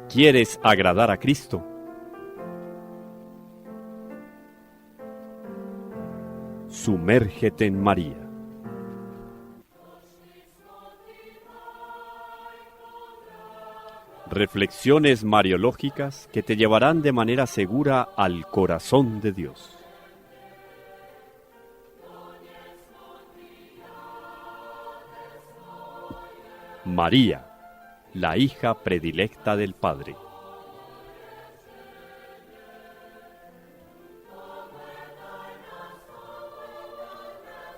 ¿Quieres agradar a Cristo? Sumérgete en María. Reflexiones mariológicas que te llevarán de manera segura al corazón de Dios. María, la hija predilecta del Padre.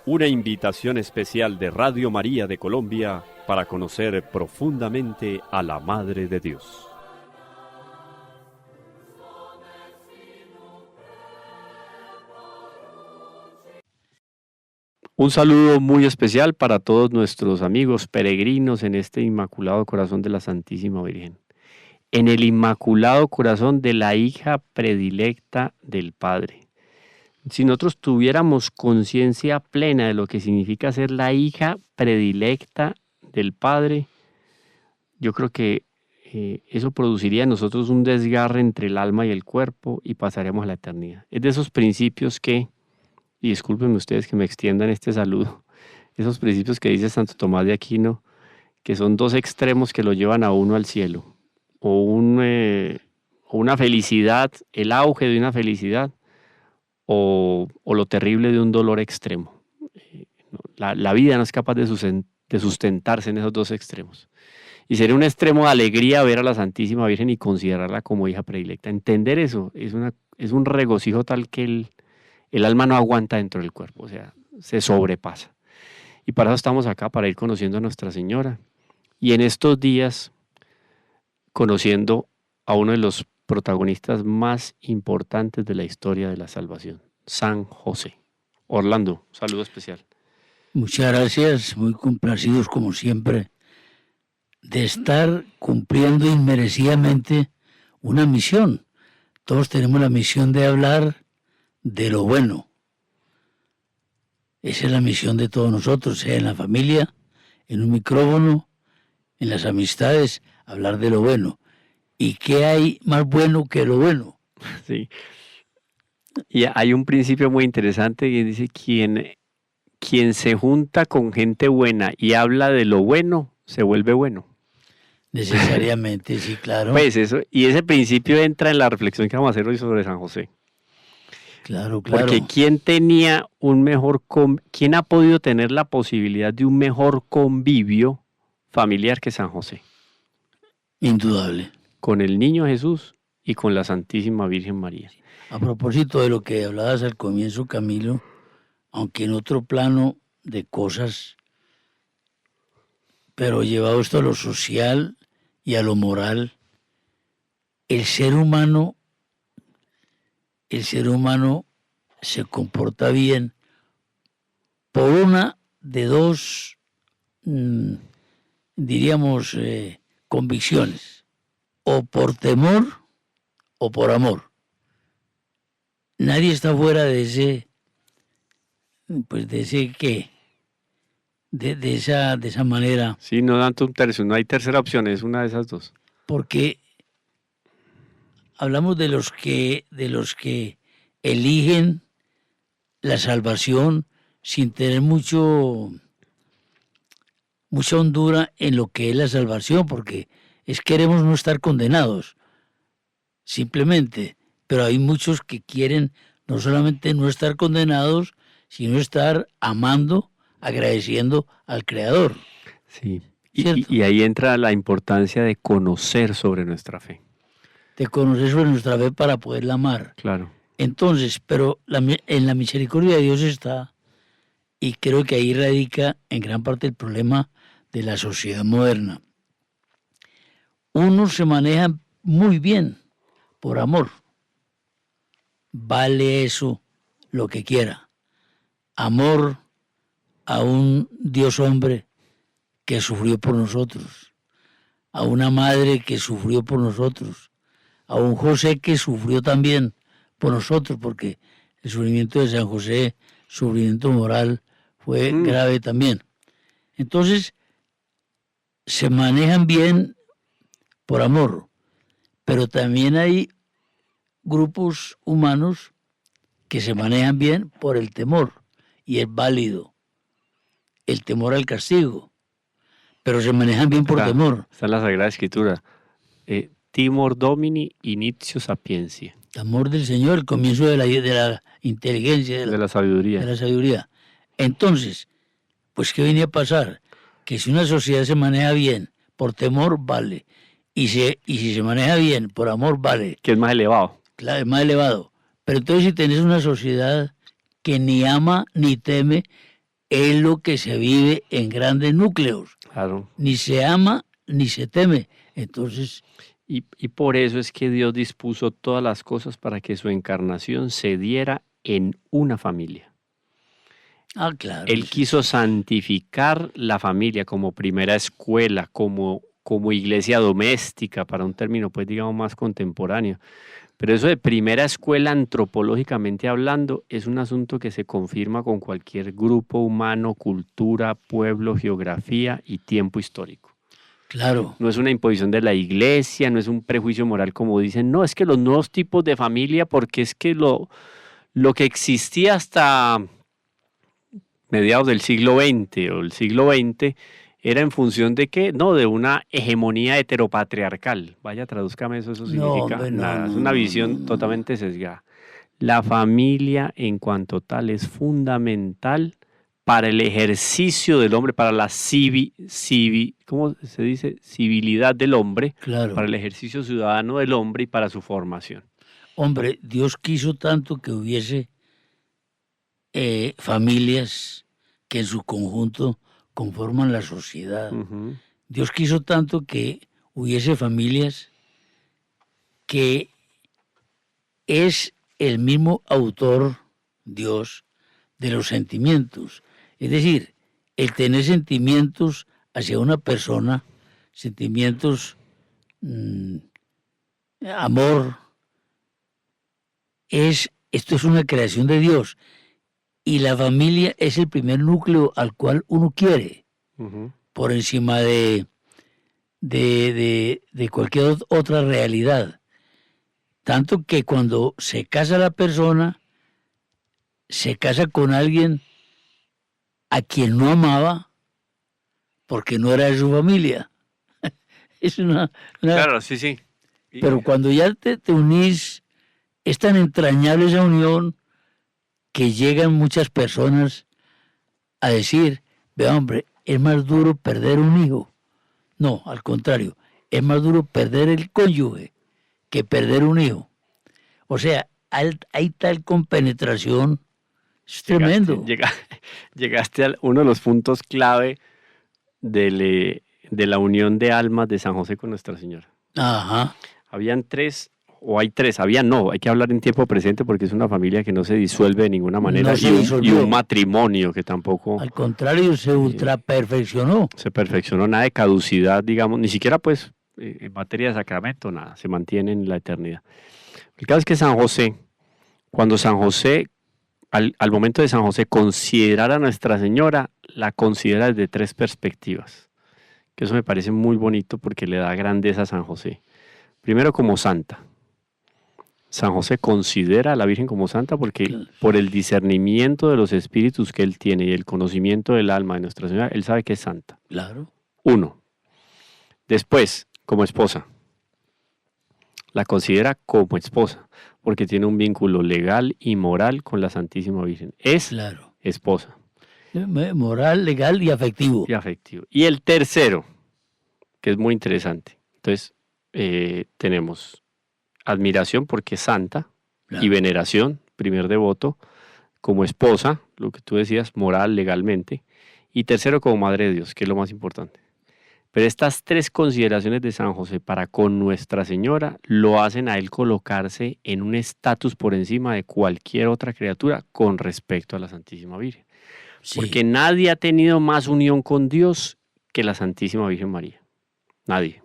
Una invitación especial de Radio María de Colombia para conocer profundamente a la Madre de Dios. Un saludo muy especial para todos nuestros amigos peregrinos en este Inmaculado Corazón de la Santísima Virgen. En el Inmaculado Corazón de la hija predilecta del Padre. Si nosotros tuviéramos conciencia plena de lo que significa ser la hija predilecta del Padre, yo creo que eso produciría en nosotros un desgarre entre el alma y el cuerpo y pasaremos a la eternidad. Es de esos principios que, y discúlpenme ustedes que me extiendan este saludo, esos principios que dice Santo Tomás de Aquino, que son dos extremos que lo llevan a uno al cielo, o una felicidad, el auge de una felicidad, o lo terrible de un dolor extremo. La vida no es capaz de sustentarse en esos dos extremos. Y sería un extremo de alegría ver a la Santísima Virgen y considerarla como hija predilecta. Entender eso es un regocijo tal que el alma no aguanta dentro del cuerpo, o sea, se sobrepasa. Y para eso estamos acá, para ir conociendo a Nuestra Señora. Y en estos días, conociendo a uno de los protagonistas más importantes de la historia de la salvación, San José. Orlando, saludo especial. Muchas gracias, muy complacidos como siempre de estar cumpliendo inmerecidamente una misión. Todos tenemos la misión de hablar de lo bueno. Esa es la misión de todos nosotros, sea en la familia, en un micrófono, en las amistades, hablar de lo bueno. ¿Y qué hay más bueno que lo bueno? Sí. Y hay un principio muy interesante que dice, quien se junta con gente buena y habla de lo bueno, se vuelve bueno. Necesariamente, sí, claro. Pues eso, y ese principio entra en la reflexión que vamos a hacer hoy sobre San José. Claro. Porque ¿quién ha podido tener la posibilidad de un mejor convivio familiar que San José? Indudable. Con el niño Jesús y con la Santísima Virgen María. A propósito de lo que hablabas al comienzo, Camilo, aunque en otro plano de cosas, pero llevado esto a lo social y a lo moral, el ser humano se comporta bien por una de dos, diríamos, convicciones, o por temor o por amor. Nadie está fuera de ese, de esa manera. Sí, no dan un tercio, no hay tercera opción, es una de esas dos. Porque hablamos de los que eligen la salvación sin tener mucha hondura en lo que es la salvación, porque queremos no estar condenados, simplemente. Pero hay muchos que quieren no solamente no estar condenados, sino estar amando, agradeciendo al Creador. Sí, y ahí entra la importancia de conocer sobre nuestra fe. De conocer sobre nuestra fe para poderla amar. Claro. Entonces, pero en la misericordia de Dios está, y creo que ahí radica en gran parte el problema de la sociedad moderna. Uno se maneja muy bien por amor. Vale eso lo que quiera. Amor a un Dios hombre que sufrió por nosotros, a una madre que sufrió por nosotros, a un José que sufrió también por nosotros, porque el sufrimiento de San José, sufrimiento moral, fue grave también. Entonces, se manejan bien por amor, pero también hay grupos humanos que se manejan bien por el temor, y es válido, el temor al castigo, pero se manejan bien por temor. Está en la Sagrada Escritura. Timor Domini initio sapientia. Temor del Señor, el comienzo de la inteligencia, De la sabiduría. de la sabiduría. Entonces, pues ¿qué viene a pasar? Que si una sociedad se maneja bien por temor, vale. Y si se maneja bien por amor, vale. Que es más elevado. Claro, es más elevado. Pero entonces si tenés una sociedad que ni ama ni teme, es lo que se vive en grandes núcleos. Claro. Ni se ama ni se teme. Entonces... Y por eso es que Dios dispuso todas las cosas para que su encarnación se diera en una familia. Ah, claro. Él quiso santificar la familia como primera escuela, como iglesia doméstica, para un término pues digamos más contemporáneo. Pero eso de primera escuela antropológicamente hablando es un asunto que se confirma con cualquier grupo humano, cultura, pueblo, geografía y tiempo histórico. Claro. No es una imposición de la iglesia, no es un prejuicio moral como dicen, no, es que los nuevos tipos de familia, porque es que lo que existía hasta mediados del siglo XX o el siglo XX era en función de qué, no, de una hegemonía heteropatriarcal. Vaya, tradúzcame eso significa nada, es una visión totalmente sesgada. La familia en cuanto tal es fundamental para el ejercicio del hombre, para la ¿cómo se dice? Civilidad del hombre, Claro. para el ejercicio ciudadano del hombre y para su formación. Hombre, Dios quiso tanto que hubiese familias que en su conjunto conforman la sociedad. Uh-huh. Dios quiso tanto que hubiese familias que es el mismo autor, Dios, de los sentimientos. Es decir, el tener sentimientos hacia una persona, sentimientos, amor, esto es una creación de Dios. Y la familia es el primer núcleo al cual uno quiere, uh-huh, por encima de cualquier otra realidad. Tanto que cuando se casa la persona, se casa con alguien a quien no amaba, porque no era de su familia. Es una... Claro, sí, sí. Pero cuando ya te unís, es tan entrañable esa unión que llegan muchas personas a decir, vea hombre, es más duro perder un hijo. No, al contrario, es más duro perder el cónyuge que perder un hijo. O sea, hay tal compenetración, es tremendo. Llegaste a uno de los puntos clave de la unión de almas de San José con Nuestra Señora. Ajá. Habían tres, o hay tres, hay que hablar en tiempo presente porque es una familia que no se disuelve de ninguna manera, No y un matrimonio que tampoco... Al contrario, se ultra perfeccionó. Se perfeccionó, nada de caducidad, digamos, ni siquiera pues en materia de sacramento, nada, se mantiene en la eternidad. El caso es que San José, cuando San José, al momento de San José considerar a Nuestra Señora, la considera desde tres perspectivas, que eso me parece muy bonito porque le da grandeza a San José. Primero como santa. San José considera a la Virgen como santa porque Claro. Por el discernimiento de los espíritus que él tiene y el conocimiento del alma de Nuestra Señora, él sabe que es santa. Claro. Uno. Después, como esposa. La considera como esposa porque tiene un vínculo legal y moral con la Santísima Virgen. Es Claro. esposa. Moral, legal y afectivo. Y afectivo. Y el tercero, que es muy interesante. Entonces, tenemos admiración porque es santa, Claro. y veneración, primer devoto, como esposa, lo que tú decías, moral, legalmente, y tercero como madre de Dios, que es lo más importante. Pero estas tres consideraciones de San José para con Nuestra Señora lo hacen a él colocarse en un estatus por encima de cualquier otra criatura con respecto a la Santísima Virgen. Sí. Porque nadie ha tenido más unión con Dios que la Santísima Virgen María. Nadie.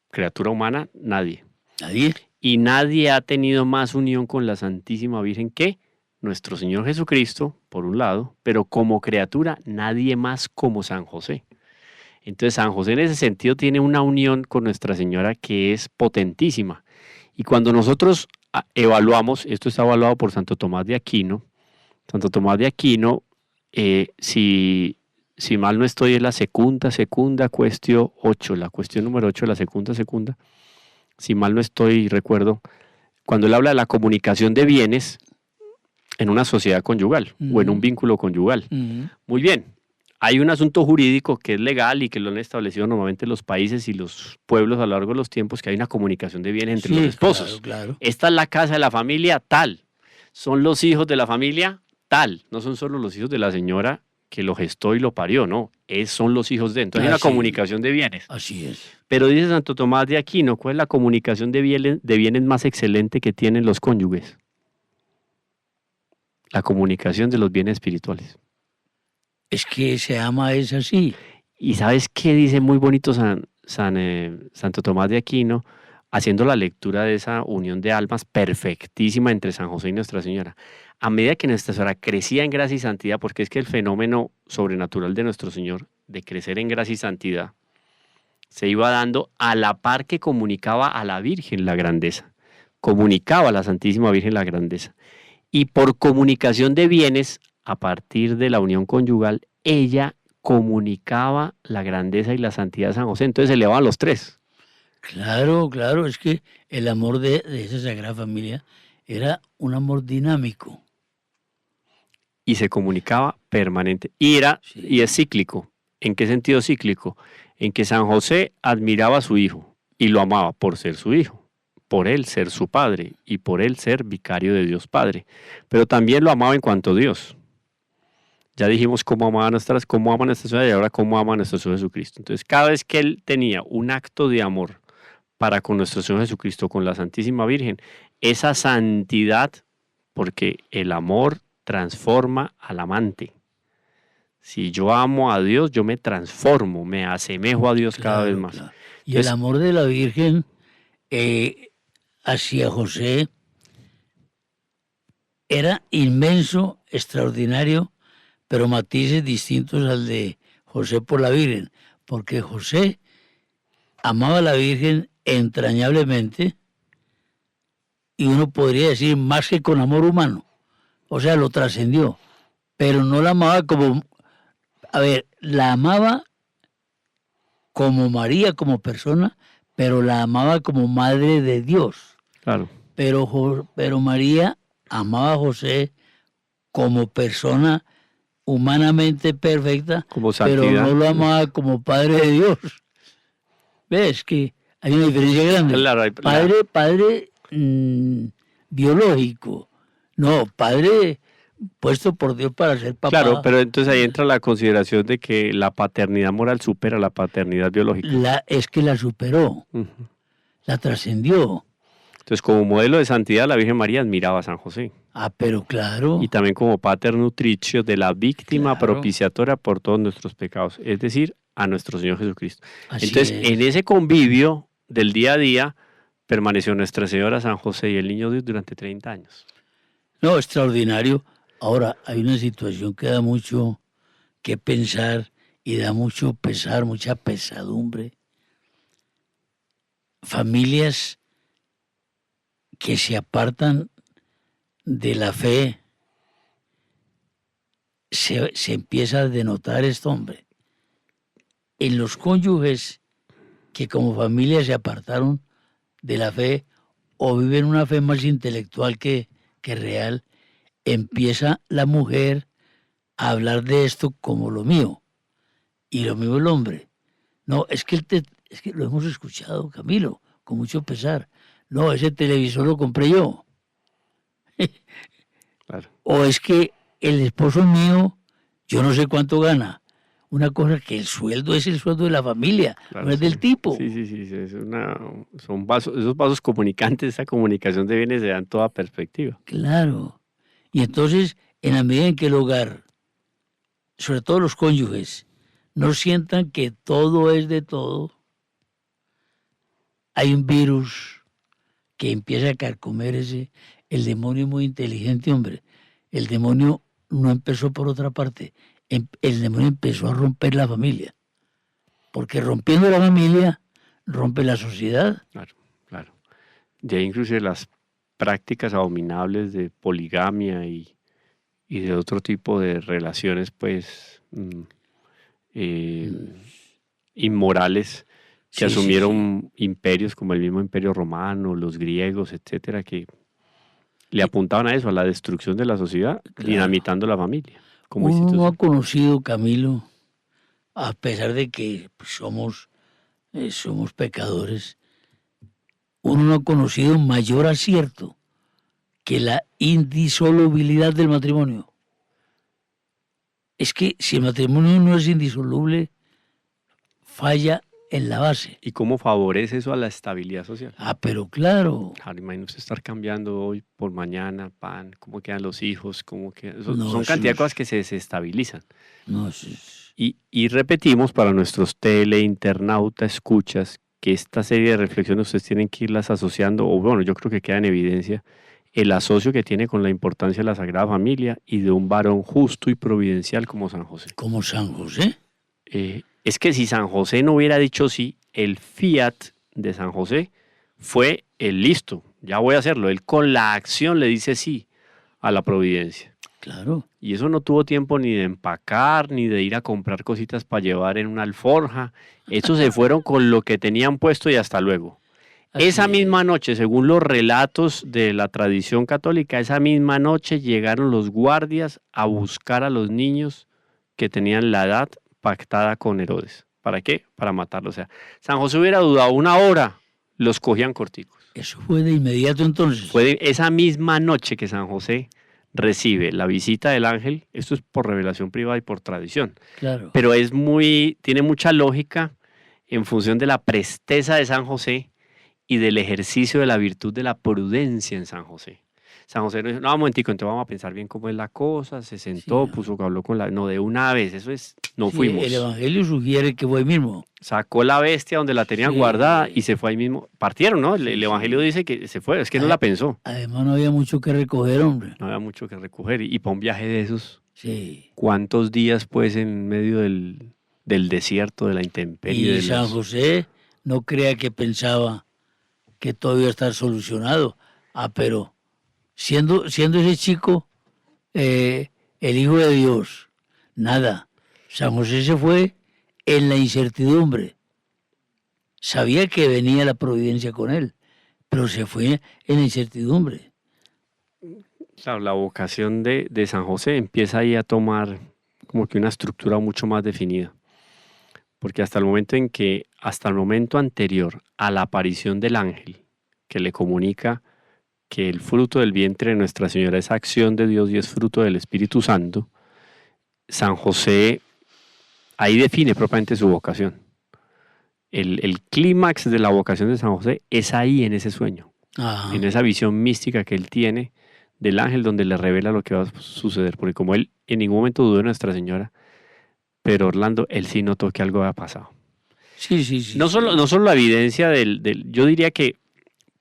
Criatura humana, nadie. ¿Nadie? Y nadie ha tenido más unión con la Santísima Virgen que nuestro Señor Jesucristo, por un lado, pero como criatura, nadie más como San José. Entonces San José en ese sentido tiene una unión con Nuestra Señora que es potentísima. Y cuando nosotros evaluamos, esto está evaluado por Santo Tomás de Aquino, si mal no estoy, es la segunda cuestión 8, la cuestión número 8 de la segunda, si mal no estoy, recuerdo, cuando él habla de la comunicación de bienes en una sociedad conyugal o en un vínculo conyugal. Muy bien, hay un asunto jurídico que es legal y que lo han establecido normalmente los países y los pueblos a lo largo de los tiempos, que hay una comunicación de bienes entre los esposos. Claro. Esta es la casa de la familia tal, son los hijos de la familia tal, no son solo los hijos de la señora que lo gestó y lo parió, no, son los hijos de. Entonces hay una comunicación de bienes. Así es. Pero dice Santo Tomás de Aquino, ¿cuál es la comunicación de bienes más excelente que tienen los cónyuges? La comunicación de los bienes espirituales. Es que se ama es así. ¿Y sabes qué dice muy bonito Santo Tomás de Aquino, haciendo la lectura de esa unión de almas perfectísima entre San José y Nuestra Señora? A medida que Nuestra Señora crecía en gracia y santidad, porque es que el fenómeno sobrenatural de nuestro Señor, de crecer en gracia y santidad, se iba dando a la par que comunicaba a la Virgen la grandeza, comunicaba a la Santísima Virgen la grandeza. Y por comunicación de bienes, a partir de la unión conyugal, ella comunicaba la grandeza y la santidad de San José. Entonces se elevaban los tres. Claro, es que el amor de esa Sagrada Familia era un amor dinámico. Y se comunicaba permanente. Y es cíclico. ¿En qué sentido cíclico? En que San José admiraba a su hijo y lo amaba por ser su hijo, por él ser su padre y por él ser vicario de Dios Padre. Pero también lo amaba en cuanto a Dios. Ya dijimos cómo ama a Nuestra Señora y ahora cómo ama a nuestro Señor Jesucristo. Entonces, cada vez que él tenía un acto de amor para con nuestro Señor Jesucristo, con la Santísima Virgen, esa santidad, porque el amor transforma al amante. Si yo amo a Dios, yo me transformo, me asemejo a Dios cada vez más. Claro. Y entonces, el amor de la Virgen hacia José era inmenso, extraordinario, pero matices distintos al de José por la Virgen, porque José amaba a la Virgen entrañablemente y uno podría decir más que con amor humano, o sea, lo trascendió, pero no la amaba como, la amaba como María, como persona, pero la amaba como Madre de Dios. Claro. Pero María amaba a José como persona humanamente perfecta, como santidad, pero no lo amaba como Padre de Dios. ¿Ves que hay una diferencia grande? Claro, Padre biológico, no, padre puesto por Dios para ser papá. Claro, pero entonces ahí entra la consideración de que la paternidad moral supera la paternidad biológica. Es que la superó, la trascendió. Entonces, como modelo de santidad, la Virgen María admiraba a San José. Pero claro. Y también como pater nutricio de la víctima propiciatoria por todos nuestros pecados, es decir, a nuestro Señor Jesucristo. Entonces, en ese convivio del día a día, permaneció Nuestra Señora, San José y el Niño Dios durante 30 años. No, extraordinario. Ahora, hay una situación que da mucho que pensar y da mucho pesar, mucha pesadumbre. Familias que se apartan de la fe, se empieza a denotar esto, hombre. En los cónyuges que como familia se apartaron de la fe o viven una fe más intelectual que real, empieza la mujer a hablar de esto como lo mío y lo mío el hombre. No, es que lo hemos escuchado, Camilo, con mucho pesar. No, ese televisor lo compré yo. Claro. O es que el esposo mío, yo no sé cuánto gana. Una cosa que el sueldo es el sueldo de la familia, claro, no es del tipo. Sí. Son esos vasos comunicantes, esa comunicación de bienes se da en toda perspectiva. Claro. Y entonces, en la medida en que el hogar, sobre todo los cónyuges, no sientan que todo es de todo, hay un virus que empieza a carcomer el demonio es muy inteligente, hombre. El demonio no empezó por otra parte. El demonio empezó a romper la familia. porque rompiendo la familia, rompe la sociedad. Claro, claro. De ahí incluso las prácticas abominables de poligamia y de otro tipo de relaciones, pues, inmorales que Sí, sí, asumieron imperios como el mismo Imperio Romano, los griegos, etcétera, que le apuntaban a eso, a la destrucción de la sociedad, Claro. dinamitando la familia como Uno no ha institución. conocido, Camilo, a pesar de que pues, somos pecadores, uno no ha conocido mayor acierto que la indisolubilidad del matrimonio. Es que si el matrimonio no es indisoluble, falla en la base. ¿Y cómo favorece eso a la estabilidad social? Pero claro. Claro, imagínese estar cambiando hoy por mañana, pan, cómo quedan los hijos, cómo quedan... No, son cantidad de cosas que se desestabilizan. No, Y repetimos para nuestros teleinternauta escuchas que esta serie de reflexiones ustedes tienen que irlas asociando, o bueno, yo creo que queda en evidencia el asocio que tiene con la importancia de la Sagrada Familia y de un varón justo y providencial como San José. ¿Como San José? Es que si San José no hubiera dicho sí, el fiat de San José fue el listo, ya voy a hacerlo. Él con la acción le dice sí a la providencia. Claro. Y eso no tuvo tiempo ni de empacar, ni de ir a comprar cositas para llevar en una alforja. Esos se fueron con lo que tenían puesto y hasta luego. Esa misma noche, según los relatos de la tradición católica, esa misma noche llegaron los guardias a buscar a los niños que tenían la edad pactada con Herodes. ¿Para qué? Para matarlos. O sea, San José hubiera dudado una hora, los cogían corticos. Eso fue de inmediato entonces. Fue esa misma noche que San José recibe la visita del ángel. Esto es por revelación privada y por tradición. Claro. Pero tiene mucha lógica en función de la presteza de San José y del ejercicio de la virtud de la prudencia en San José. San José no dijo, no, un momentico, entonces vamos a pensar bien cómo es la cosa, se sentó, habló con la... No, de una vez, fuimos. El Evangelio sugiere que fue ahí mismo. Sacó la bestia donde la tenían guardada y se fue ahí mismo. Partieron, ¿no? El Evangelio dice que se fue, es que no la pensó. Además no había mucho que recoger, hombre. No había mucho que recoger. Y para un viaje de esos, sí. ¿Cuántos días pues en medio del desierto, de la intemperie? Y San José no crea que pensaba que todo iba a estar solucionado. Pero siendo ese chico el Hijo de Dios, nada. San José se fue en la incertidumbre. Sabía que venía la providencia con él, pero se fue en la incertidumbre. Claro, la vocación de San José empieza ahí a tomar como que una estructura mucho más definida. Porque hasta el momento anterior a la aparición del ángel, que le comunica que el fruto del vientre de Nuestra Señora es acción de Dios y es fruto del Espíritu Santo, San José ahí define propiamente su vocación. El clímax de la vocación de San José es ahí en ese sueño, en esa visión mística que él tiene del ángel donde le revela lo que va a suceder. Porque como él en ningún momento dudó de Nuestra Señora, pero Orlando, él sí notó que algo había pasado. Sí. No solo la evidencia yo diría que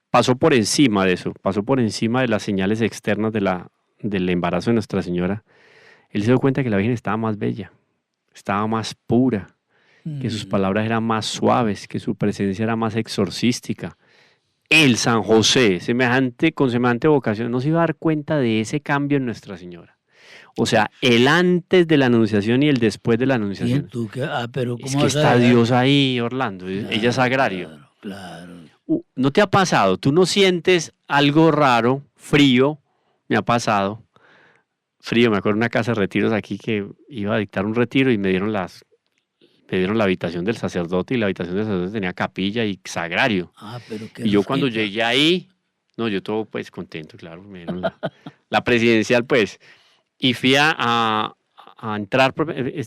pasó por encima de eso, pasó por encima de las señales externas del embarazo de Nuestra Señora. Él se dio cuenta que la Virgen estaba más bella, estaba más pura, que sus palabras eran más suaves, que su presencia era más exorcística. El San José, con semejante vocación, no se iba a dar cuenta de ese cambio en Nuestra Señora. O sea, el antes de la anunciación y el después de la anunciación. Pero ¿cómo es que está Dios ahí, Orlando. Claro, ella es sagrario. Claro. ¿No te ha pasado? ¿Tú no sientes algo raro, frío? Me ha pasado. Frío, me acuerdo de una casa de retiros aquí que iba a dictar un retiro y me dieron la habitación del sacerdote y la habitación del sacerdote tenía capilla y sagrario. Y yo cuando llegué ahí, yo todo pues contento, claro, me dieron la presidencial pues. Y fui a entrar,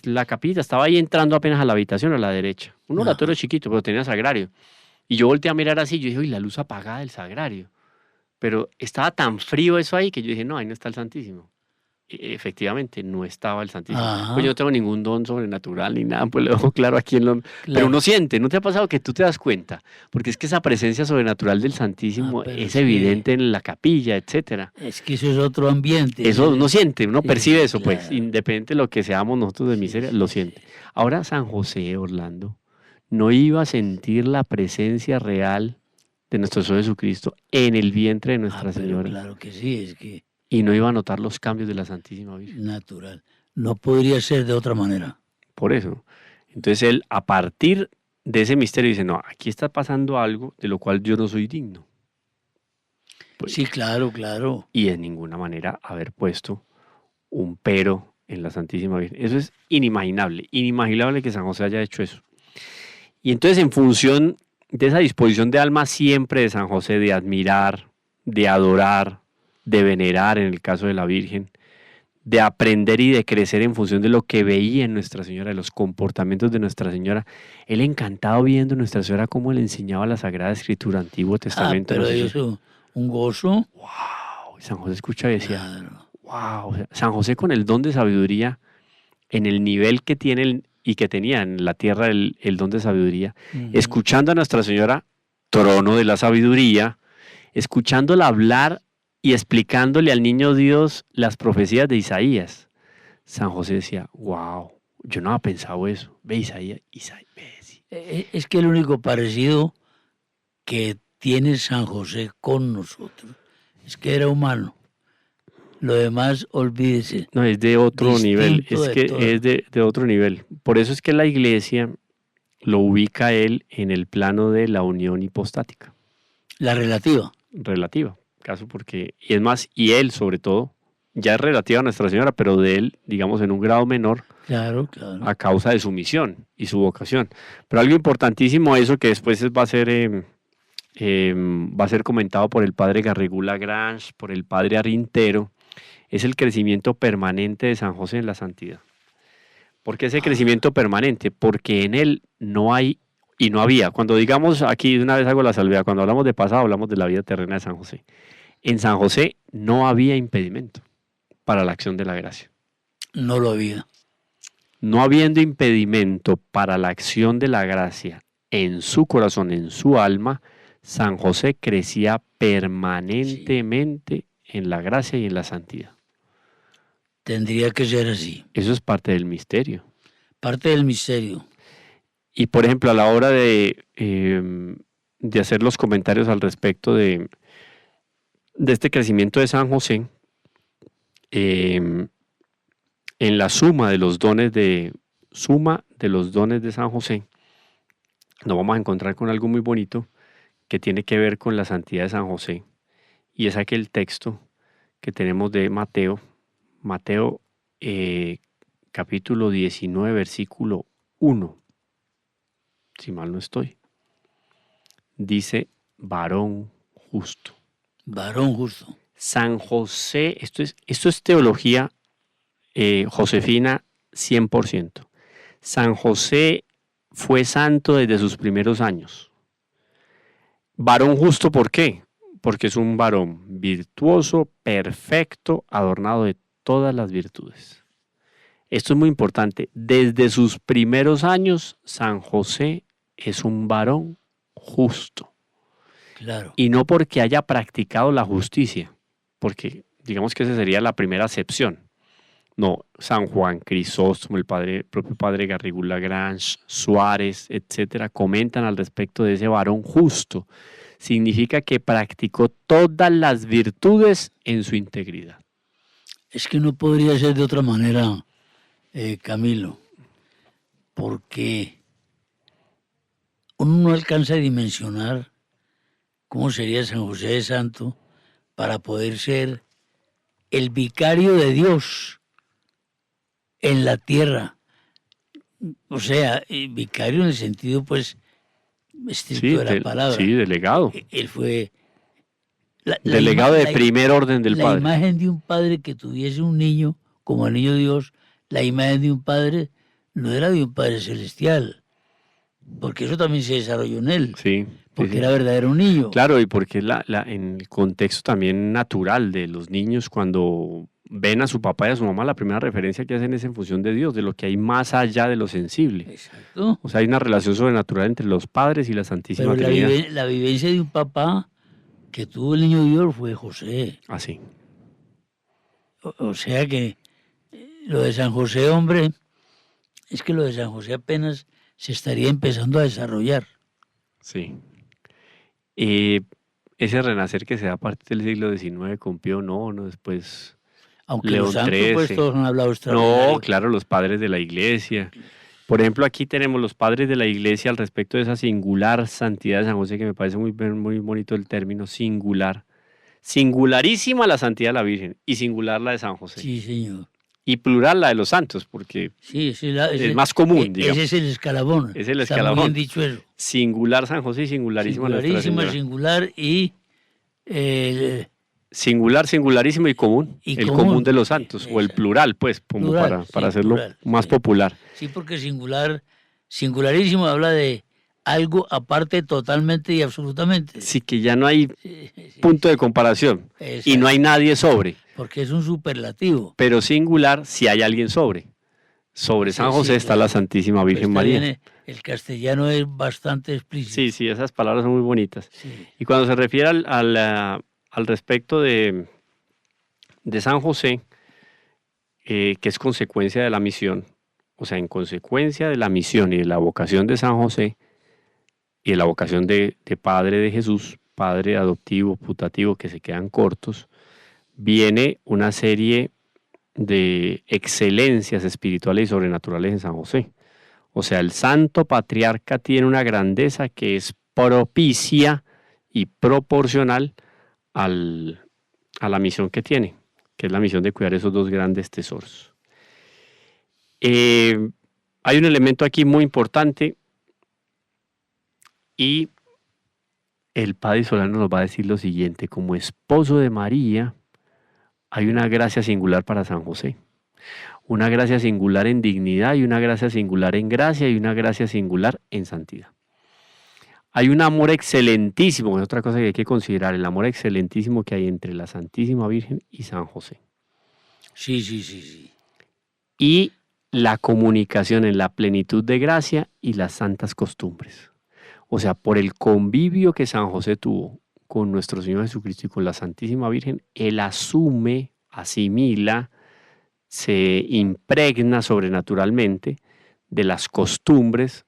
la capilla, estaba ahí entrando apenas a la habitación a la derecha. Un oratorio chiquito, pero tenía sagrario. Y yo volteé a mirar así, yo dije, uy, la luz apagada del sagrario. Pero estaba tan frío eso ahí que yo dije, no, ahí no está el Santísimo. Y efectivamente, no estaba el Santísimo. Pues yo no tengo ningún don sobrenatural ni nada, pues lo dejo claro aquí en Londres. Claro. Pero uno siente, ¿no te ha pasado que tú te das cuenta? Porque es que esa presencia sobrenatural del Santísimo es evidente en la capilla, etcétera. Es que eso es otro ambiente. Eso uno siente, uno percibe eso, pues, independiente de lo que seamos nosotros de miseria, lo siente. Ahora San José, Orlando, no iba a sentir la presencia real de nuestro Señor Jesucristo en el vientre de Nuestra pero Señora claro que sí, es que y no iba a notar los cambios de la Santísima Virgen. natural. No podría ser de otra manera. Por eso. Entonces él, a partir de ese misterio, dice, no, aquí está pasando algo de lo cual yo no soy digno. Pues, Sí, claro, claro. y de ninguna manera haber puesto un pero en la Santísima Virgen. Eso es inimaginable que San José haya hecho eso. Y entonces en función de esa disposición de alma siempre de San José de admirar, de adorar, de venerar en el caso de la Virgen, de aprender y de crecer en función de lo que veía en Nuestra Señora, de los comportamientos de Nuestra Señora, él encantado viendo a Nuestra Señora cómo le enseñaba la Sagrada Escritura, Antiguo Testamento. Pero no sé, eso, un gozo. wow, San José escucha y decía, Claro. wow, o sea, San José con el don de sabiduría, en el nivel que tiene y que tenía en la tierra el don de sabiduría, escuchando a Nuestra Señora, trono de la sabiduría, escuchándola hablar y explicándole al niño Dios las profecías de Isaías. San José decía, wow, yo no había pensado eso. Ve Isaías, ve, sí. Es que el único parecido que tiene San José con nosotros es que era humano. Lo demás, olvídese. No, es de otro nivel, Distinto es de que todo. es de otro nivel. Por eso es que la iglesia lo ubica a él en el plano de la unión hipostática, La relativa. relativa. Caso porque, y es más, y él sobre todo, ya es relativa a Nuestra Señora, pero de él, digamos, en un grado menor, Claro, claro. a causa de su misión y su vocación. Pero algo importantísimo, eso que después va a ser comentado por el padre Garrigou Lagrange, por el padre Arintero, es el crecimiento permanente de San José en la santidad. ¿Por qué ese crecimiento permanente? Porque en él no hay y no había. Cuando digamos, aquí de una vez hago la salvedad, cuando hablamos de pasado, hablamos de la vida terrena de San José. En San José no había impedimento para la acción de la gracia. No lo había. No habiendo impedimento para la acción de la gracia en su corazón, en su alma, San José crecía permanentemente en la gracia y en la santidad. Tendría que ser así. Eso es parte del misterio. Parte del misterio. Y por ejemplo, a la hora de hacer los comentarios al respecto de este crecimiento de San José, en la suma de los dones de San José, nos vamos a encontrar con algo muy bonito que tiene que ver con la santidad de San José. Y es aquel texto que tenemos de Mateo, capítulo 19, versículo 1, si mal no estoy. Dice, varón justo. Varón justo. San José, esto es teología josefina 100%. San José fue santo desde sus primeros años. Varón justo, ¿por qué? Porque es un varón virtuoso, perfecto, adornado de todas las virtudes. Esto es muy importante. Desde sus primeros años, San José es un varón justo. Claro. Y no porque haya practicado la justicia, porque digamos que esa sería la primera acepción. No, San Juan Crisóstomo, propio padre Garrigou Lagrange, Suárez, etcétera, comentan al respecto de ese varón justo. Significa que practicó todas las virtudes en su integridad. Es que no podría ser de otra manera, Camilo, porque uno no alcanza a dimensionar cómo sería San José de Santo para poder ser el vicario de Dios en la tierra. O sea, vicario en el sentido, pues, estricto de la palabra. Sí, delegado. Él fue... Delegado de primer orden del Padre. La imagen de un padre que tuviese un niño, como el niño Dios, la imagen de un padre no era de un Padre celestial, porque eso también se desarrolló en él. Sí. Porque era verdadero niño. Claro, y porque en el contexto también natural de los niños, cuando ven a su papá y a su mamá, la primera referencia que hacen es en función de Dios, de lo que hay más allá de lo sensible. Exacto. O sea, hay una relación sobrenatural entre los padres y la Santísima Trinidad. Pero la vivencia de un papá que tuvo el niño Dios fue José. Así. O sea que lo de San José, hombre, es que lo de San José apenas se estaría empezando a desarrollar. Sí. Ese renacer que se da a partir del siglo XIX con Pío IX, después Aunque los León santos, pues XIII. todos han hablado No, extraordinario. claro, los padres de la iglesia. Por ejemplo, aquí tenemos los padres de la iglesia al respecto de esa singular santidad de San José, que me parece muy bonito el término singular. Singularísima la santidad de la Virgen y singular la de San José. Sí, señor. Y plural la de los santos, porque Sí, es más común, ese digamos. es el escalabón. Es el Está muy bien escalafón. dicho eso. Singular San José y singularísima Nuestra Singularísima, Señora. singular Singular, singularísimo y común. y El común de los Sí, santos, o el plural, pues, como plural, para sí, hacerlo plural, más sí. popular. Sí, porque singularísimo habla de algo aparte totalmente y absolutamente. Sí, que ya no hay Sí, sí, punto de sí. comparación y Exacto. no hay nadie sobre, Porque es un superlativo. pero singular si hay alguien sobre. Sobre San Sí, José sí, está la claro. Santísima Pues Virgen está María. bien, el castellano es bastante explícito. Sí, sí, esas palabras son muy bonitas. Sí. Y cuando se refiere al respecto de San José, que es consecuencia de la misión, o sea, en consecuencia de la misión y de la vocación de San José y de la vocación de Padre de Jesús, Padre adoptivo, putativo, que se quedan cortos, viene una serie de excelencias espirituales y sobrenaturales en San José. O sea, el santo patriarca tiene una grandeza que es propicia y proporcional a la misión que tiene, que es la misión de cuidar esos dos grandes tesoros. Hay un elemento aquí muy importante y el padre Solano nos va a decir lo siguiente: como esposo de María, hay una gracia singular para San José. Una gracia singular en dignidad y una gracia singular en gracia y una gracia singular en santidad. Hay un amor excelentísimo, es otra cosa que hay que considerar, el amor excelentísimo que hay entre la Santísima Virgen y San José. Sí, sí, sí, sí. Y la comunicación en la plenitud de gracia y las santas costumbres. O sea, por el convivio que San José tuvo con nuestro Señor Jesucristo y con la Santísima Virgen, él asume, asimila, se impregna sobrenaturalmente de las costumbres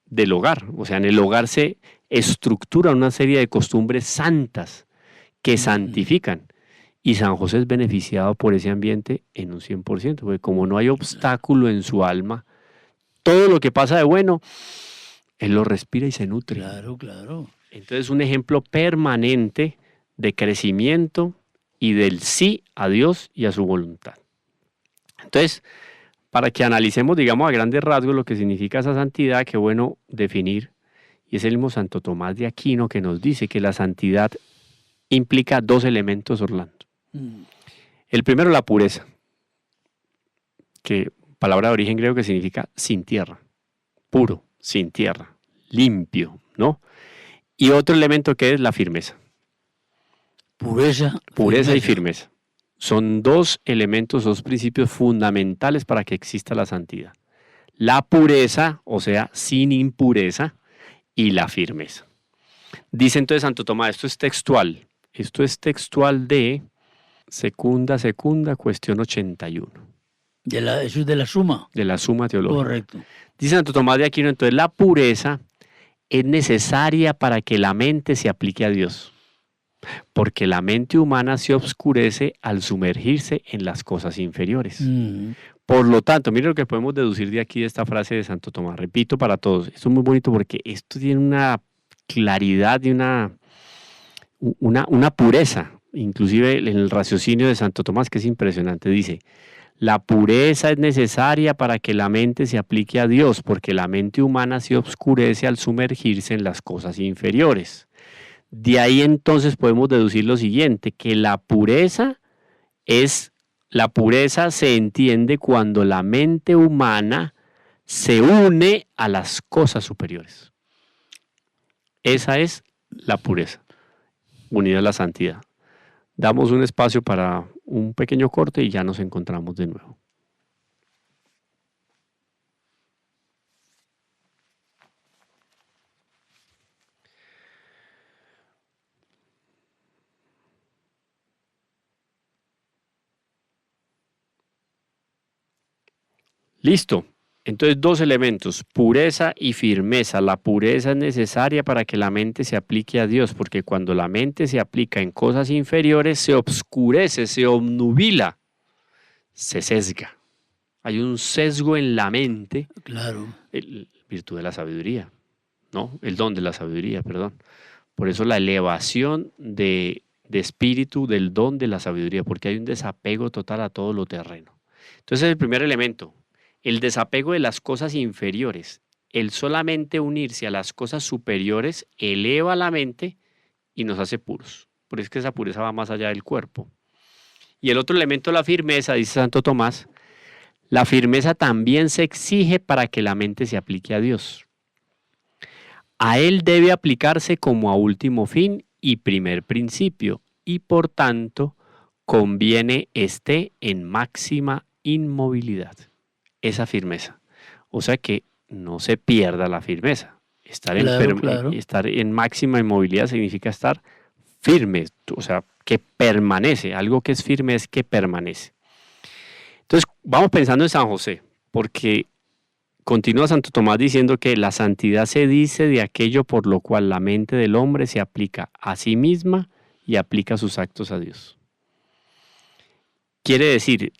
del hogar. O sea, en el hogar se estructura una serie de costumbres santas que santifican. Y San José es beneficiado por ese ambiente en un 100%, porque como no hay obstáculo en su alma, todo lo que pasa de bueno, él lo respira y se nutre. Claro, claro. Entonces, un ejemplo permanente de crecimiento y del sí a Dios y a su voluntad. Entonces, para que analicemos, digamos, a grandes rasgos lo que significa esa santidad, qué bueno definir. Y es el mismo Santo Tomás de Aquino que nos dice que la santidad implica dos elementos, Orlando. El primero, la pureza, que palabra de origen griego que significa sin tierra, puro, sin tierra, limpio, ¿no? Y otro elemento que es la firmeza. Pureza, Pureza y firmeza. Son dos elementos, dos principios fundamentales para que exista la santidad. La pureza, o sea, sin impureza, y la firmeza. Dice entonces Santo Tomás, esto es textual de Secunda, cuestión 81. Eso es de la suma. De la Suma Teológica. Correcto. Dice Santo Tomás de Aquino, entonces la pureza es necesaria para que la mente se aplique a Dios, porque la mente humana se obscurece al sumergirse en las cosas inferiores. Por lo tanto, miren lo que podemos deducir de aquí de esta frase de Santo Tomás. Repito para todos, esto es muy bonito porque esto tiene una claridad y una pureza, inclusive en el raciocinio de Santo Tomás, que es impresionante. Dice, la pureza es necesaria para que la mente se aplique a Dios, porque la mente humana se obscurece al sumergirse en las cosas inferiores. De ahí entonces podemos deducir lo siguiente, que la pureza se entiende cuando la mente humana se une a las cosas superiores. Esa es la pureza, unida a la santidad. Damos un espacio para un pequeño corte y ya nos encontramos de nuevo. Listo. Entonces, dos elementos, pureza y firmeza. La pureza es necesaria para que la mente se aplique a Dios, porque cuando la mente se aplica en cosas inferiores, se obscurece, se obnubila, se sesga. Hay un sesgo en la mente, Claro. virtud de la sabiduría, ¿no? El don de la sabiduría, perdón. Por eso la elevación de espíritu del don de la sabiduría, porque hay un desapego total a todo lo terreno. Entonces, el primer elemento, el desapego de las cosas inferiores. El solamente unirse a las cosas superiores eleva la mente y nos hace puros. Por eso es que esa pureza va más allá del cuerpo. Y el otro elemento, la firmeza, dice Santo Tomás, la firmeza también se exige para que la mente se aplique a Dios. A Él debe aplicarse como a último fin y primer principio, y por tanto conviene esté en máxima inmovilidad. Esa firmeza. O sea que no se pierda la firmeza. Estar en máxima inmovilidad significa estar firme, o sea, que permanece. Algo que es firme es que permanece. Entonces, vamos pensando en San José, porque continúa Santo Tomás diciendo que la santidad se dice de aquello por lo cual la mente del hombre se aplica a sí misma y aplica sus actos a Dios. Quiere decir,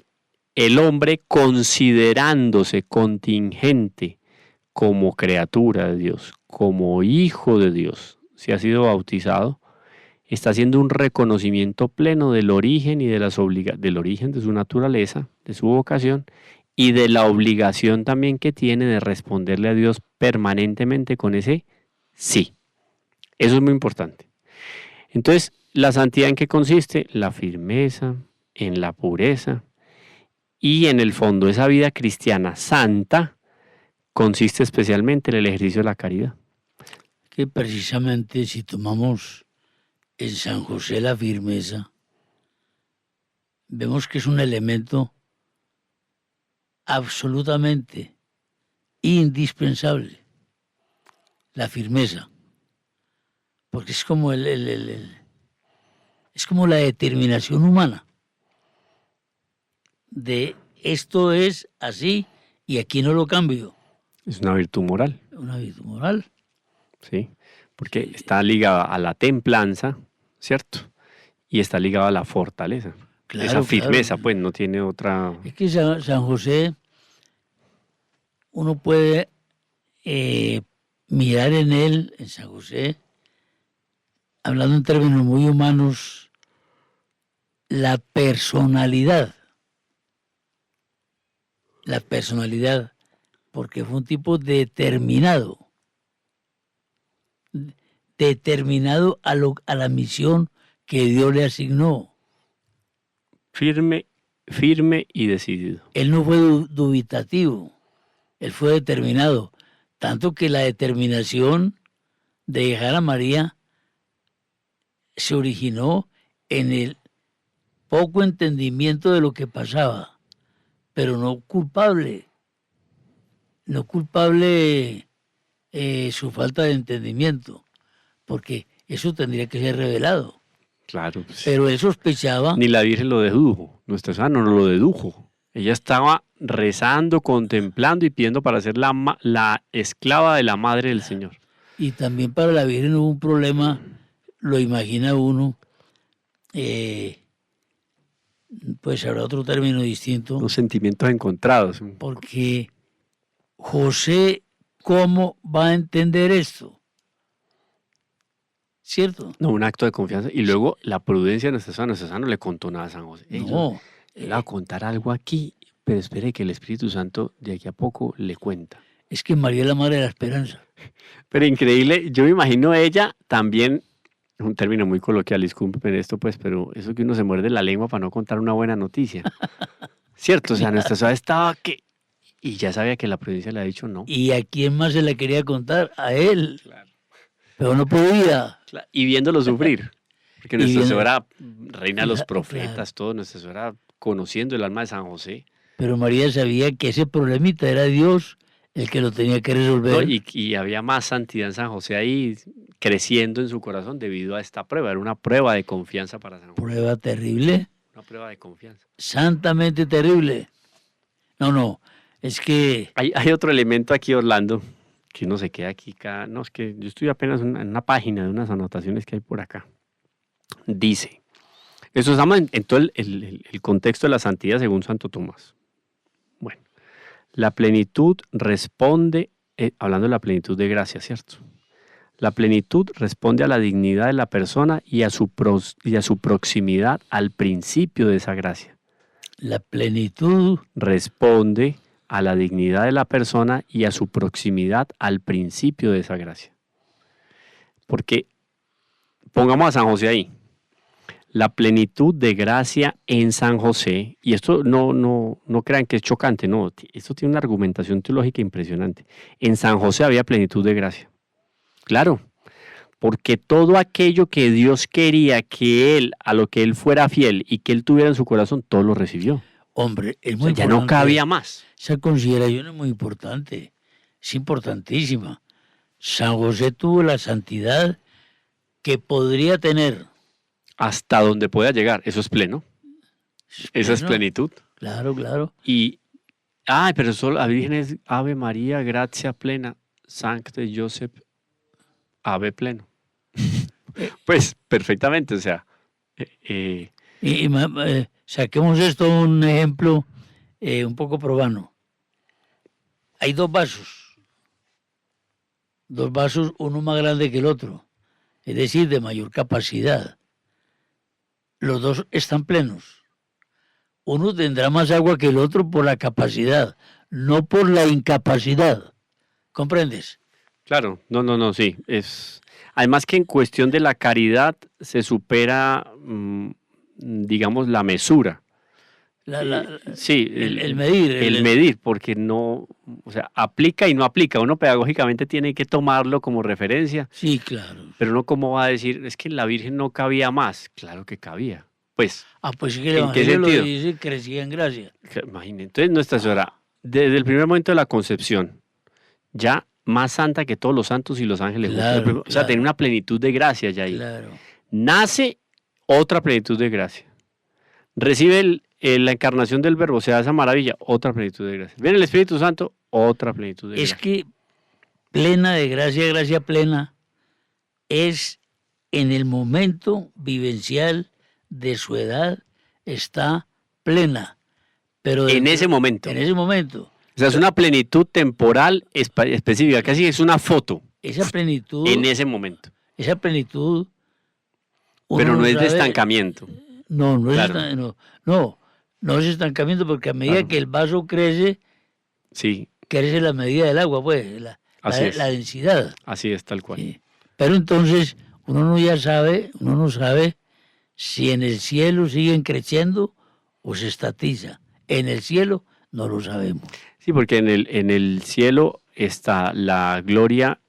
el hombre considerándose contingente como criatura de Dios, como hijo de Dios, si ha sido bautizado, está haciendo un reconocimiento pleno del origen y del origen de su naturaleza, de su vocación y de la obligación también que tiene de responderle a Dios permanentemente con ese sí. Eso es muy importante. Entonces, ¿la santidad en qué consiste? La firmeza, en la pureza y en el fondo esa vida cristiana santa consiste especialmente en el ejercicio de la caridad. Que precisamente si tomamos en San José la firmeza, vemos que es un elemento absolutamente indispensable, la firmeza, porque es como es como la determinación humana de esto es así y aquí no lo cambio. Es una virtud moral. Una virtud moral. Sí, porque está ligada a la templanza, ¿cierto? Y está ligada a la fortaleza. Claro, esa firmeza, claro. Pues, no tiene otra... Es que San José, uno puede mirar en él, en San José, hablando en términos muy humanos, la personalidad. La personalidad, porque fue un tipo determinado a la misión que Dios le asignó. Firme y decidido. Él no fue dubitativo, él fue determinado, tanto que la determinación de dejar a María se originó en el poco entendimiento de lo que pasaba, pero no culpable su falta de entendimiento, porque eso tendría que ser revelado. Claro. Pues, pero él sospechaba. Ni la Virgen lo dedujo, nuestra sana no lo dedujo. Ella estaba rezando, contemplando y pidiendo para ser la esclava de la Madre del Señor. Y también para la Virgen hubo un problema, lo imagina uno, pues habrá otro término distinto. Los sentimientos encontrados. Porque José, ¿cómo va a entender esto? ¿Cierto? No, un acto de confianza. Y luego la prudencia de nuestra sana no le contó nada a San José. No. Le va a contar algo aquí, pero espere que el Espíritu Santo de aquí a poco le cuenta. Es que María es la madre de la esperanza. Pero increíble, yo me imagino ella también, un término muy coloquial, disculpen esto pues, pero eso que uno se muerde la lengua para no contar una buena noticia. ¿Cierto? O sea, nuestra suave estaba que... Y ya sabía que la prudencia le ha dicho no. ¿Y a quién más se la quería contar? A él. Claro. Pero no podía. Claro. Y viéndolo sufrir. Porque nuestra suegra, reina de los profetas, todo, nuestra suegra conociendo el alma de San José. Pero María sabía que ese problemita era Dios el que lo tenía que resolver. No, y había más santidad en San José ahí creciendo en su corazón debido a esta prueba. Era una prueba de confianza para San José. Prueba terrible. Una prueba de confianza. Santamente terrible. No. Es que, Hay otro elemento aquí, Orlando, que uno se queda aquí cada... No, es que yo estoy apenas en una página de unas anotaciones que hay por acá. Dice, eso estamos en todo el contexto de la santidad según Santo Tomás. Bueno, la plenitud responde, hablando de la plenitud de gracia, ¿cierto? La plenitud responde a la dignidad de la persona y a su proximidad al principio de esa gracia. la plenitud, Responde a la dignidad de la persona y a su proximidad al principio de esa gracia. Porque pongamos a San José ahí. La plenitud de gracia en San José, y esto no crean que es chocante, no, esto tiene una argumentación teológica impresionante. En San José había plenitud de gracia. Claro, porque todo aquello que Dios quería que él, a lo que él fuera fiel y que él tuviera en su corazón, todo lo recibió. hombre, es O muy sea, ya no importante. cabía más. Esa consideración es muy importante, es importantísima. San José tuvo la santidad que podría tener. Hasta donde pueda llegar, eso es pleno. Esa es Bueno, plenitud. claro, claro. Y, pero solo la Virgen es Ave María, gracia plena, Sancte Joseph, Ave pleno. Pues perfectamente, o sea, Saquemos esto un ejemplo un poco probano. Hay dos vasos, uno más grande que el otro, es decir, de mayor capacidad. Los dos están plenos. Uno tendrá más agua que el otro por la capacidad, no por la incapacidad. ¿Comprendes? claro, no, sí. Además que en cuestión de la caridad se supera, digamos, la mesura. Sí, El medir. el medir, porque no, o sea, aplica y no aplica. Uno pedagógicamente tiene que tomarlo como referencia, Sí, claro. pero no como va a decir, es que en la Virgen no cabía más. Claro que cabía. Pues, Pues sí que el ¿en qué Evangelio lo sentido? dice, crecía en gracia. Imagínate, entonces Nuestra Señora, desde el primer momento de la concepción, ya más santa que todos los santos y los ángeles. Claro, O sea, claro. tenía una plenitud de gracia ya ahí. Claro. Nace otra plenitud de gracia. Recibe la encarnación del Verbo, o sea, esa maravilla, otra plenitud de gracia. Viene el Espíritu Santo, otra plenitud de Es gracia. que plena de gracia, gracia plena, es en el momento vivencial de su edad, está plena. Pero En ese momento. En ese momento. O sea, es una plenitud temporal específica, casi es una foto Esa plenitud, en ese momento. esa plenitud. uno Pero no es de sabe- estancamiento. No, no es, Claro. no es estancamiento, porque a medida Claro. que el vaso crece, Sí, crece la medida del agua, pues, Así es. la densidad. así es, tal cual. Sí. Pero entonces uno no sabe si en el cielo siguen creciendo o se estatiza. En el cielo no lo sabemos. Sí, porque en el cielo está la gloria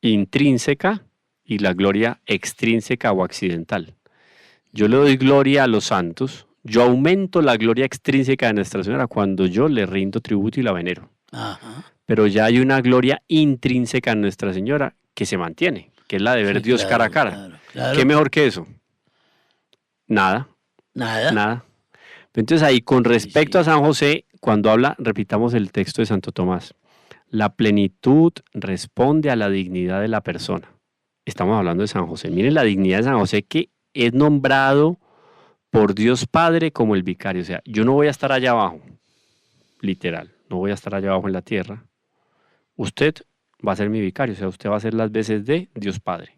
intrínseca y la gloria extrínseca o accidental. Yo le doy gloria a los santos, yo aumento la gloria extrínseca de Nuestra Señora cuando yo le rindo tributo y la venero. Ajá. Pero ya hay una gloria intrínseca en Nuestra Señora que se mantiene, que es la de ver Sí, Dios claro, cara a cara. claro, claro. ¿Qué mejor que eso? Nada, Nada. nada. Entonces ahí, con respecto sí. a San José, cuando habla, repitamos el texto de Santo Tomás, la plenitud responde a la dignidad de la persona. Estamos hablando de San José. Miren la dignidad de San José, que es nombrado por Dios Padre como el vicario. O sea, yo no voy a estar allá abajo, literal, no voy a estar allá abajo en la tierra. Usted va a ser mi vicario, o sea, usted va a hacer las veces de Dios Padre.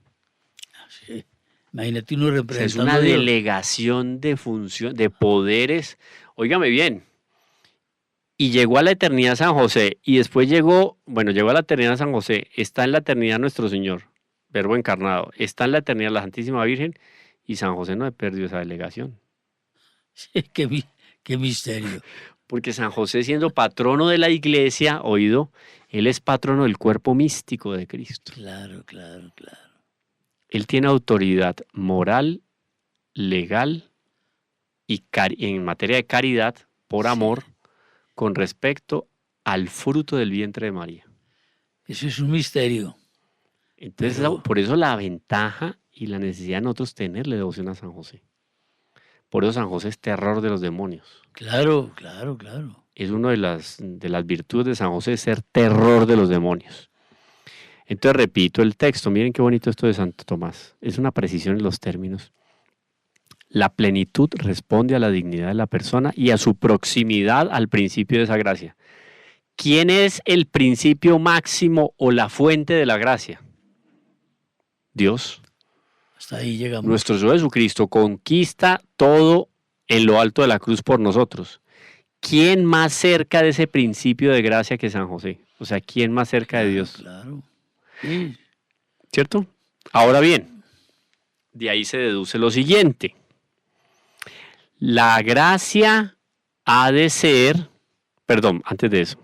Sí. Imagínate uno O sea, es representando una a Dios. delegación de función, de poderes. Óigame bien. Y llegó a la eternidad San José, y después llegó a la eternidad San José, está en la eternidad nuestro Señor, Verbo encarnado, está en la eternidad la Santísima Virgen, y San José no perdió esa delegación. Sí, qué misterio. Porque San José, siendo patrono de la iglesia, oído, él es patrono del cuerpo místico de Cristo. Claro, claro, claro. Él tiene autoridad moral, legal y en materia de caridad, por amor, con respecto al fruto del vientre de María. Eso es un misterio. Entonces, Pero- por eso la ventaja y la necesidad de nosotros tenerle devoción a San José. Por eso San José es terror de los demonios. Claro, claro, claro. es una de las virtudes de San José, ser terror de los demonios. Entonces repito el texto, miren qué bonito esto de Santo Tomás, es una precisión en los términos. La plenitud responde a la dignidad de la persona y a su proximidad al principio de esa gracia. ¿Quién es el principio máximo o la fuente de la gracia? Dios. Hasta ahí llegamos. Nuestro Señor Jesucristo conquista todo en lo alto de la cruz por nosotros. ¿Quién más cerca de ese principio de gracia que San José? O sea, ¿quién más cerca de Dios? Claro. Sí. ¿Cierto? Ahora bien, de ahí se deduce lo siguiente. La gracia ha de ser, perdón, antes de eso,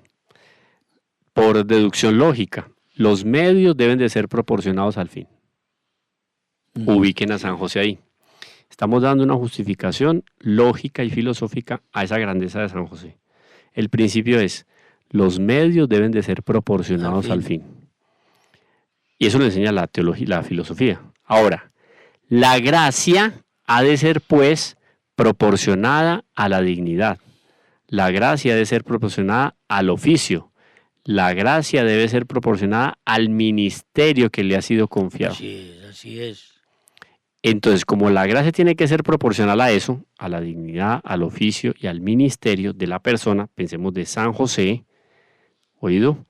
por deducción lógica, los medios deben de ser proporcionados al fin. Ubiquen a San José ahí. Estamos dando una justificación lógica y filosófica a esa grandeza de San José. El principio es, los medios deben de ser proporcionados al fin. Y eso lo enseña la teología, la filosofía. Ahora, la gracia ha de ser, pues, proporcionada a la dignidad. La gracia debe ser proporcionada al oficio. La gracia debe ser proporcionada al ministerio que le ha sido confiado. Así es. Entonces, como la gracia tiene que ser proporcional a eso, a la dignidad, al oficio y al ministerio de la persona, pensemos de San José, ¿oído?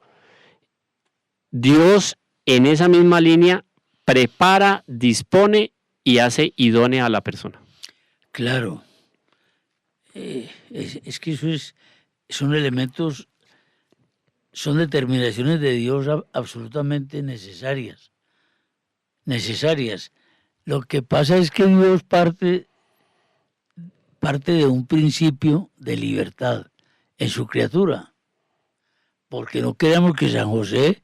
Dios en esa misma línea prepara, dispone y hace idónea a la persona. Claro. Es que son elementos, son determinaciones de Dios absolutamente necesarias. Lo que pasa es que Dios parte de un principio de libertad en su criatura. Porque no queremos que San José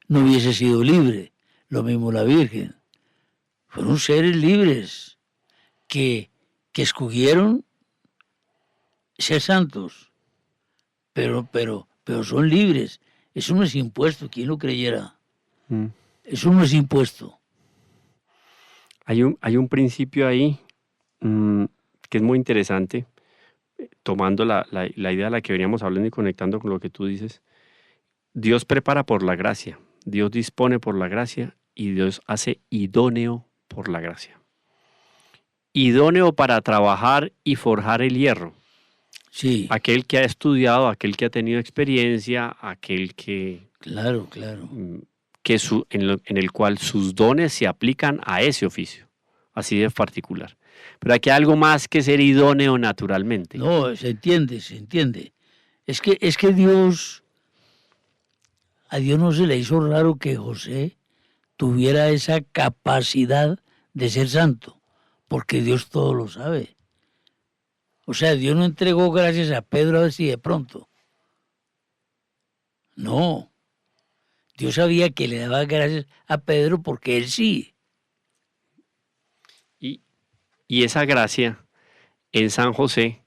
no hubiese sido libre. Lo mismo la Virgen. Fueron seres libres que escogieron ser santos. Pero son libres. Eso no es impuesto, quien lo creyera. Eso no es impuesto. Hay un principio ahí que es muy interesante, tomando la idea de la que veníamos hablando y conectando con lo que tú dices. Dios prepara por la gracia, Dios dispone por la gracia y Dios hace idóneo por la gracia. Idóneo para trabajar y forjar el hierro. Sí. Aquel que ha estudiado, aquel que ha tenido experiencia, aquel que... Claro. Que en el cual sus dones se aplican a ese oficio, así de particular. Pero aquí hay algo más que ser idóneo naturalmente. No, se entiende. Es que a Dios no se le hizo raro que José tuviera esa capacidad de ser santo, porque Dios todo lo sabe. O sea, Dios no entregó gracias a Pedro así de pronto. No. Dios sabía que le daba gracias a Pedro porque él sí. Y esa gracia en San José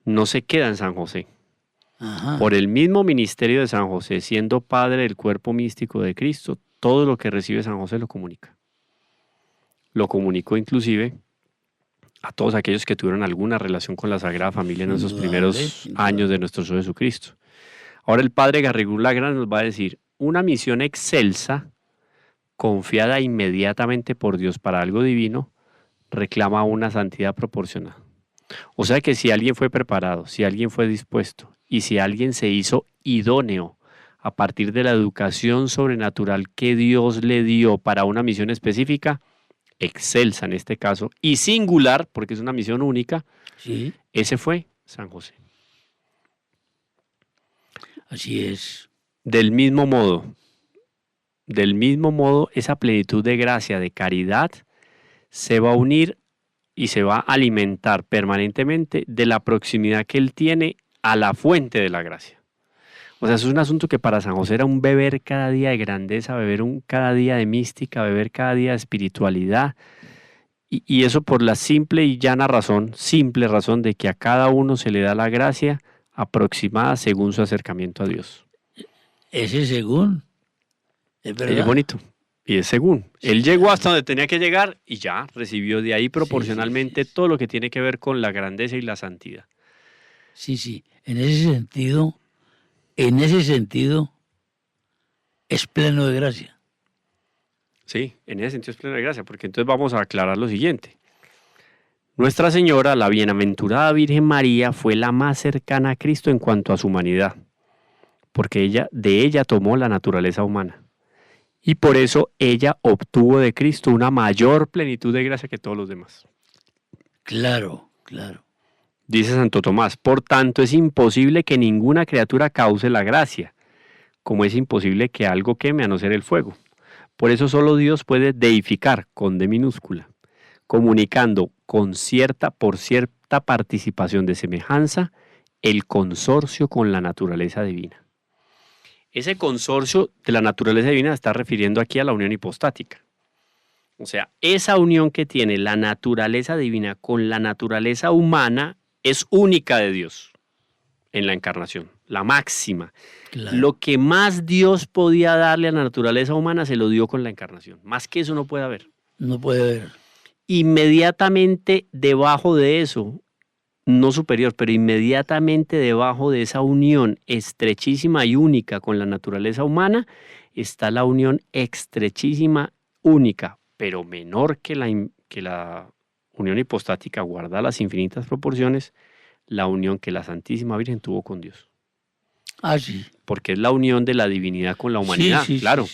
no se queda en San José. Ajá. Por el mismo ministerio de San José, siendo padre del cuerpo místico de Cristo, todo lo que recibe San José lo comunica. Lo comunicó inclusive a todos aquellos que tuvieron alguna relación con la Sagrada Familia en esos primeros años de nuestro Señor Jesucristo. Ahora el padre Garrigou Lagrand nos va a decir, una misión excelsa, confiada inmediatamente por Dios para algo divino, reclama una santidad proporcionada. O sea que si alguien fue preparado, si alguien fue dispuesto y si alguien se hizo idóneo a partir de la educación sobrenatural que Dios le dio para una misión específica, excelsa en este caso, y singular, porque es una misión única, sí. Ese fue San José. Así es. Del mismo modo, esa plenitud de gracia, de caridad, se va a unir y se va a alimentar permanentemente de la proximidad que él tiene a la fuente de la gracia. O sea, eso es un asunto que para San José era un beber cada día de grandeza, beber cada día de mística, beber cada día de espiritualidad. Y eso por la simple y llana razón de que a cada uno se le da la gracia aproximada según su acercamiento a Dios. Ese según. Es verdad. Es bonito. Y es según. Él llegó hasta donde tenía que llegar y ya recibió de ahí proporcionalmente todo lo que tiene que ver con la grandeza y la santidad. Sí. En ese sentido, es pleno de gracia. Sí, en ese sentido es pleno de gracia, porque entonces vamos a aclarar lo siguiente. Nuestra Señora, la bienaventurada Virgen María, fue la más cercana a Cristo en cuanto a su humanidad, porque de ella tomó la naturaleza humana. Y por eso ella obtuvo de Cristo una mayor plenitud de gracia que todos los demás. Claro. Dice Santo Tomás, por tanto es imposible que ninguna criatura cause la gracia, como es imposible que algo queme a no ser el fuego. Por eso solo Dios puede deificar, con D minúscula, comunicando por cierta participación de semejanza, el consorcio con la naturaleza divina. Ese consorcio de la naturaleza divina está refiriendo aquí a la unión hipostática. O sea, esa unión que tiene la naturaleza divina con la naturaleza humana es única de Dios en la encarnación, la máxima. Claro. Lo que más Dios podía darle a la naturaleza humana se lo dio con la encarnación. Más que eso no puede haber. No puede haber. Inmediatamente debajo de eso, no superior, pero inmediatamente debajo de esa unión estrechísima y única con la naturaleza humana, está la unión estrechísima, única, pero menor que la unión hipostática, guarda las infinitas proporciones, la unión que la Santísima Virgen tuvo con Dios. Ah, sí. Porque es la unión de la divinidad con la humanidad, Sí. claro.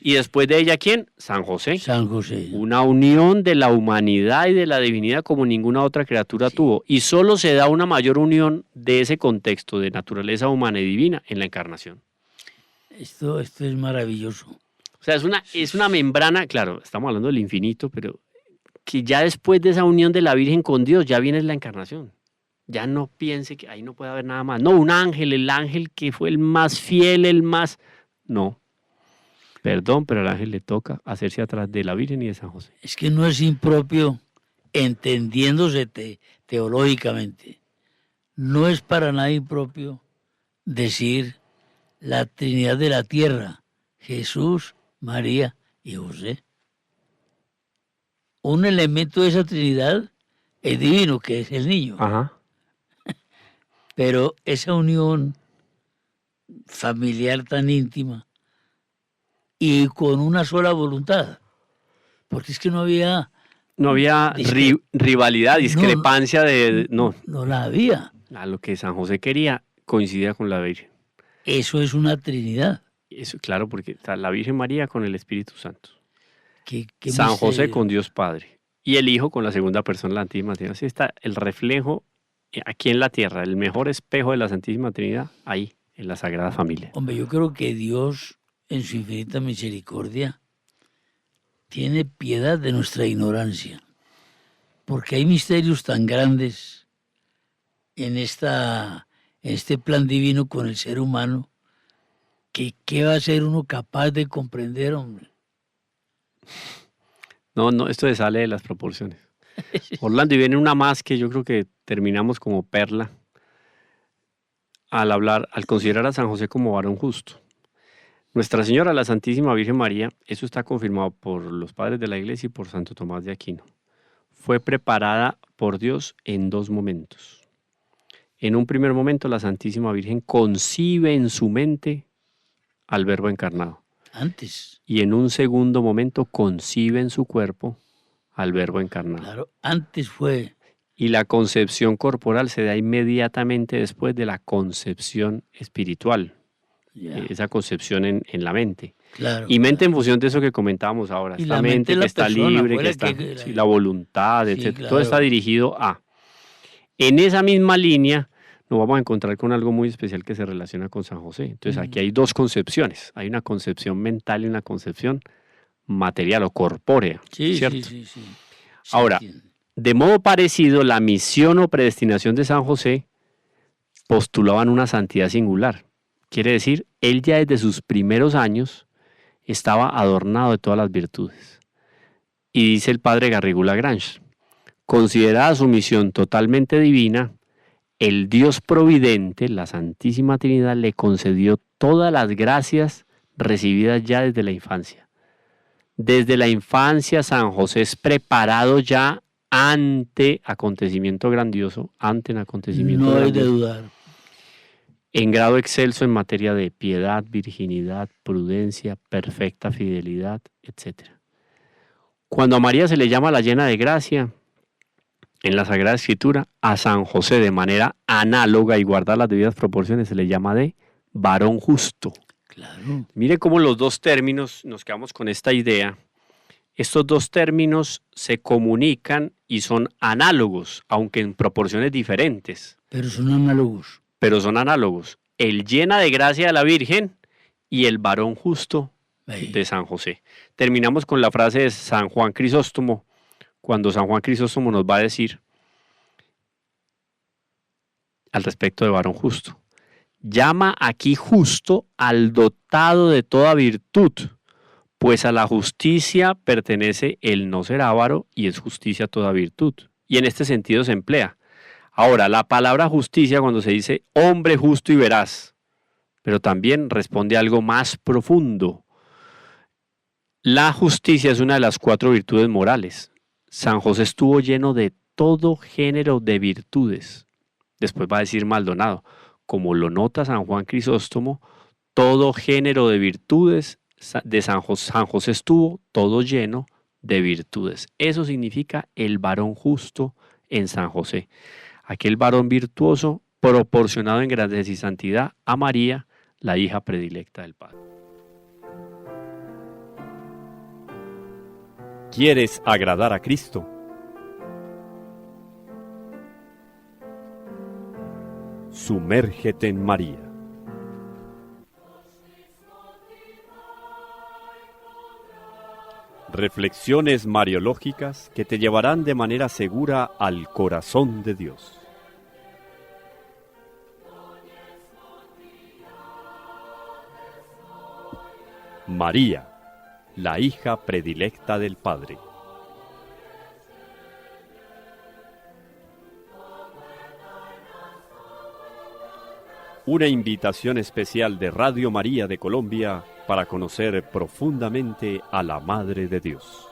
Y después de ella, ¿quién? San José. San José. Una unión de la humanidad y de la divinidad como ninguna otra criatura tuvo. Y solo se da una mayor unión de ese contexto de naturaleza humana y divina en la encarnación. Esto es maravilloso. O sea, es una membrana, claro, estamos hablando del infinito, pero que ya después de esa unión de la Virgen con Dios, ya viene la encarnación. Ya no piense que ahí no puede haber nada más. No, un ángel, el ángel que fue el más fiel, el más... No. Perdón, pero al ángel le toca hacerse atrás de la Virgen y de San José. Es que no es impropio, entendiéndose teológicamente, no es para nada impropio decir la Trinidad de la tierra, Jesús, María y José. Un elemento de esa Trinidad es divino, que es el niño. Ajá. Pero esa unión familiar tan íntima y con una sola voluntad, porque es que no había... No había rivalidad, discrepancia no. No la había. A lo que San José quería coincidía con la Virgen. Eso es una Trinidad. Eso, claro, porque está la Virgen María con el Espíritu Santo. ¿Qué San misterio? José con Dios Padre. Y el Hijo con la segunda persona de la Santísima Trinidad. Así está el reflejo aquí en la tierra, el mejor espejo de la Santísima Trinidad, ahí, en la Sagrada Familia. Hombre, yo creo que Dios, en su infinita misericordia, tiene piedad de nuestra ignorancia. Porque hay misterios tan grandes en este plan divino con el ser humano, que ¿qué va a ser uno capaz de comprender, hombre? No, esto se sale de las proporciones. Orlando, y viene una más que yo creo que terminamos como perla al considerar a San José como varón justo. Nuestra Señora, la Santísima Virgen María, eso está confirmado por los padres de la Iglesia y por Santo Tomás de Aquino. Fue preparada por Dios en dos momentos. En un primer momento, la Santísima Virgen concibe en su mente al Verbo encarnado. Antes. Y en un segundo momento concibe en su cuerpo al Verbo encarnado. Claro, antes fue. Y la concepción corporal se da inmediatamente después de la concepción espiritual. Ya. Esa concepción en la mente. Claro, y mente en función de eso que comentábamos ahora. Y Esta la mente mente es la que está persona, libre, fue que la está, que- sí, la voluntad, Sí, etc. claro. Todo está dirigido a. En esa misma línea nos vamos a encontrar con algo muy especial que se relaciona con San José. Entonces aquí hay dos concepciones. Hay una concepción mental y una concepción material o corpórea. Sí, ¿cierto? sí. Ahora, entiende. De modo parecido, la misión o predestinación de San José postulaban una santidad singular. Quiere decir, él ya desde sus primeros años estaba adornado de todas las virtudes. Y dice el padre Garrigou Lagrange, considerada su misión totalmente divina, el Dios providente, la Santísima Trinidad, le concedió todas las gracias recibidas ya desde la infancia. Desde la infancia, San José es preparado ya ante acontecimiento grandioso, ante un acontecimiento No hay de grandioso, dudar. en grado excelso en materia de piedad, virginidad, prudencia, perfecta fidelidad, etc. Cuando a María se le llama la llena de gracia, en la Sagrada Escritura, a San José de manera análoga y guardar las debidas proporciones se le llama de varón justo. Claro. Mire cómo los dos términos, nos quedamos con esta idea, estos dos términos se comunican y son análogos, aunque en proporciones diferentes, Pero son análogos. pero son análogos. El llena de gracia de la Virgen y el varón justo Ahí. de San José. Terminamos con la frase de San Juan Crisóstomo, cuando San Juan Crisóstomo nos va a decir al respecto de varón justo. Llama aquí justo al dotado de toda virtud, pues a la justicia pertenece el no ser avaro y es justicia toda virtud. Y en este sentido se emplea. Ahora, la palabra justicia cuando se dice hombre justo y veraz, pero también responde a algo más profundo. La justicia es una de las 4 virtudes morales. San José estuvo lleno de todo género de virtudes. Después va a decir Maldonado, como lo nota San Juan Crisóstomo, todo género de virtudes de San José estuvo todo lleno de virtudes. Eso significa el varón justo en San José. Aquel varón virtuoso proporcionado en grandeza y santidad a María, la hija predilecta del Padre. ¿Quieres agradar a Cristo? Sumérgete en María. Reflexiones mariológicas que te llevarán de manera segura al corazón de Dios. María, la hija predilecta del Padre. Una invitación especial de Radio María de Colombia para conocer profundamente a la Madre de Dios.